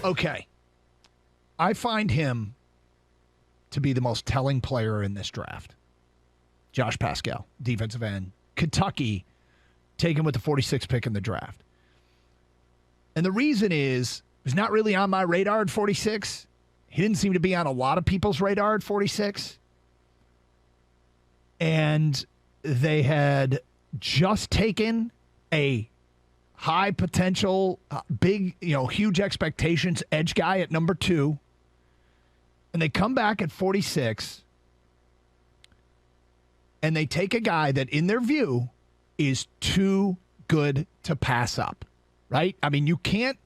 Okay. I find him to be the most telling player in this draft. Josh Paschal, defensive end. Kentucky, taken with the 46th pick in the draft. And the reason is, he's not really on my radar at 46. He didn't seem to be on a lot of people's radar at 46. And they had just taken a high potential, big, huge expectations edge guy at number 2. And they come back at 46. And they take a guy that, in their view, is too good to pass up. Right? I mean, you can't.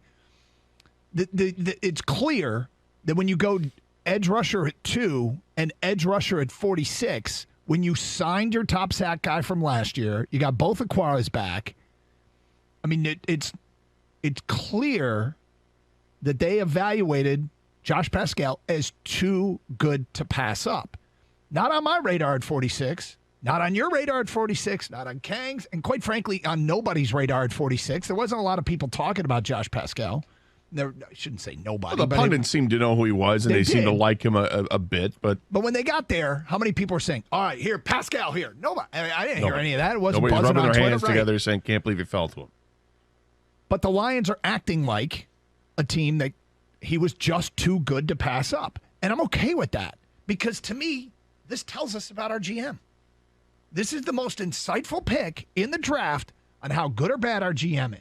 It's clear that when you go edge rusher at 2 and edge rusher at 46, when you signed your top sack guy from last year, you got both Aquaras back. I mean, it's clear that they evaluated Josh Paschal as too good to pass up. Not on my radar at 46. Not on your radar at 46, not on Kang's, and quite frankly, on nobody's radar at 46. There wasn't a lot of people talking about Josh Paschal. I shouldn't say nobody. Well, the pundits seemed to know who he was, and they seemed to like him a bit. But when they got there, how many people were saying, all right, here, Paschal here? Nobody. I didn't hear any of that. It wasn't nobody's buzzing rubbing on their Twitter, hands together saying, can't believe he fell to him. But the Lions are acting like a team that he was just too good to pass up. And I'm okay with that because, to me, this tells us about our GM. This is the most insightful pick in the draft on how good or bad our GM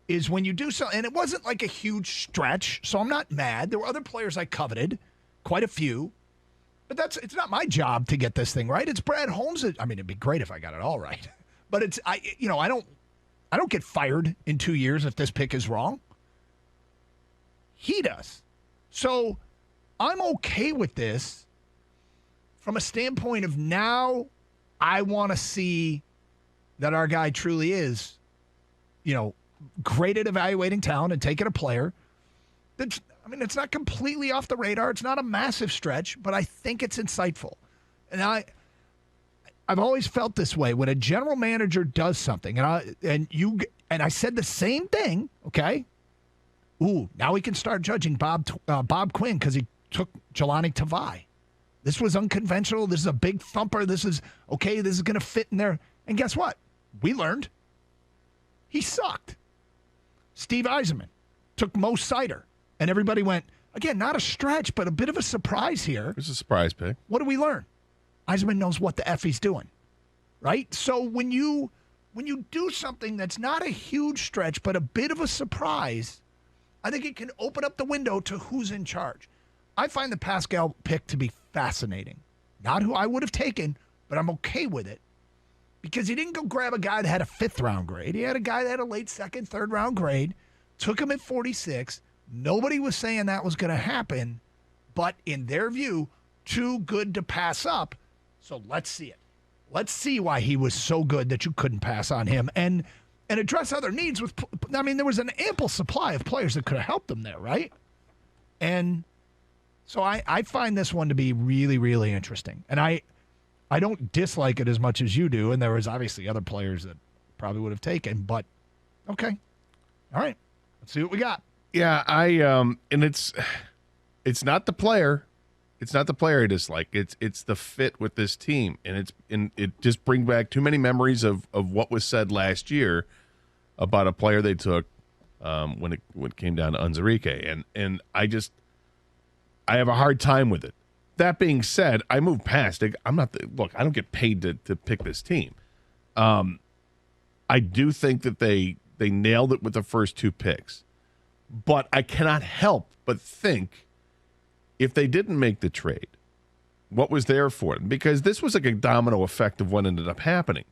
is when you do so. And it wasn't like a huge stretch, so I'm not mad. There were other players I coveted, quite a few. But it's not my job to get this thing right. It's Brad Holmes. I mean, it'd be great if I got it all right. But I don't get fired in 2 years if this pick is wrong. He does. So I'm okay with this from a standpoint of now I want to see that our guy truly is, great at evaluating talent and taking a player. It's not completely off the radar. It's not a massive stretch, but I think it's insightful. And I've always felt this way when a general manager does something, and I said the same thing. Okay. Ooh, now we can start judging Bob Quinn because he took Jelani Tavai. This was unconventional. This is a big thumper. This is going to fit in there. And guess what? We learned. He sucked. Steve Eisenman took Mo Sider. And everybody went, again, not a stretch, but a bit of a surprise here. It's a surprise pick. What do we learn? Eisenman knows what the F he's doing. Right? So when you do something that's not a huge stretch, but a bit of a surprise, I think it can open up the window to who's in charge. I find the Paschal pick to be fascinating. Not who I would have taken, but I'm okay with it. Because he didn't go grab a guy that had a 5th-round grade. He had a guy that had a late 2nd, 3rd-round grade, took him at 46. Nobody was saying that was going to happen, but in their view, too good to pass up. So let's see it. Let's see why he was so good that you couldn't pass on him and address other needs. There was an ample supply of players that could have helped them there, right? And so I find this one to be really, really interesting. And I don't dislike it as much as you do, and there was obviously other players that probably would have taken, but okay. All right. Let's see what we got. Yeah, and it's not the player. It's not the player I dislike. It's the fit with this team, and it just brings back too many memories of what was said last year about a player they took when it came down to Unzarike, and I have a hard time with it. That being said, I move past it. I don't get paid to pick this team. I do think that they nailed it with the first 2 picks. But I cannot help but think if they didn't make the trade, what was there for them? Because this was like a domino effect of what ended up happening.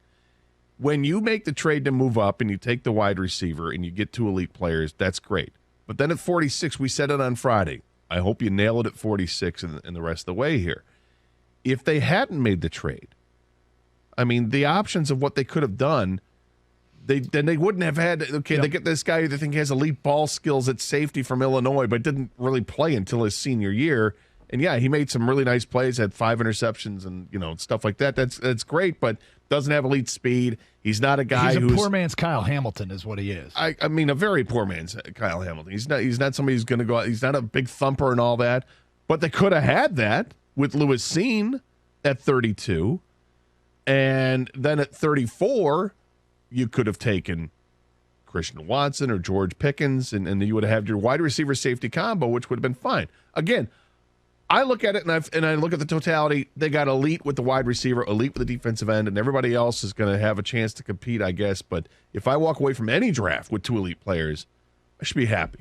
When you make the trade to move up and you take the wide receiver and you get 2 elite players, that's great. But then at 46, we said it on Friday. I hope you nail it at 46 and the rest of the way here. If they hadn't made the trade, the options of what they could have done, they wouldn't have had, they get this guy who they think has elite ball skills at safety from Illinois, but didn't really play until his senior year. And yeah, he made some really nice plays, had 5 interceptions and stuff like that. That's great, but doesn't have elite speed. He's not a guy who's a poor man's Kyle Hamilton is what he is. I mean, a very poor man's Kyle Hamilton. He's not somebody who's going to go out. He's not a big thumper and all that. But they could have had that with Lewis Seen at 32. And then at 34, you could have taken Christian Watson or George Pickens, and you would have had your wide receiver safety combo, which would have been fine. Again, I look at it and I look at the totality. They got elite with the wide receiver, elite with the defensive end, and everybody else is going to have a chance to compete, I guess. But if I walk away from any draft with 2 elite players, I should be happy.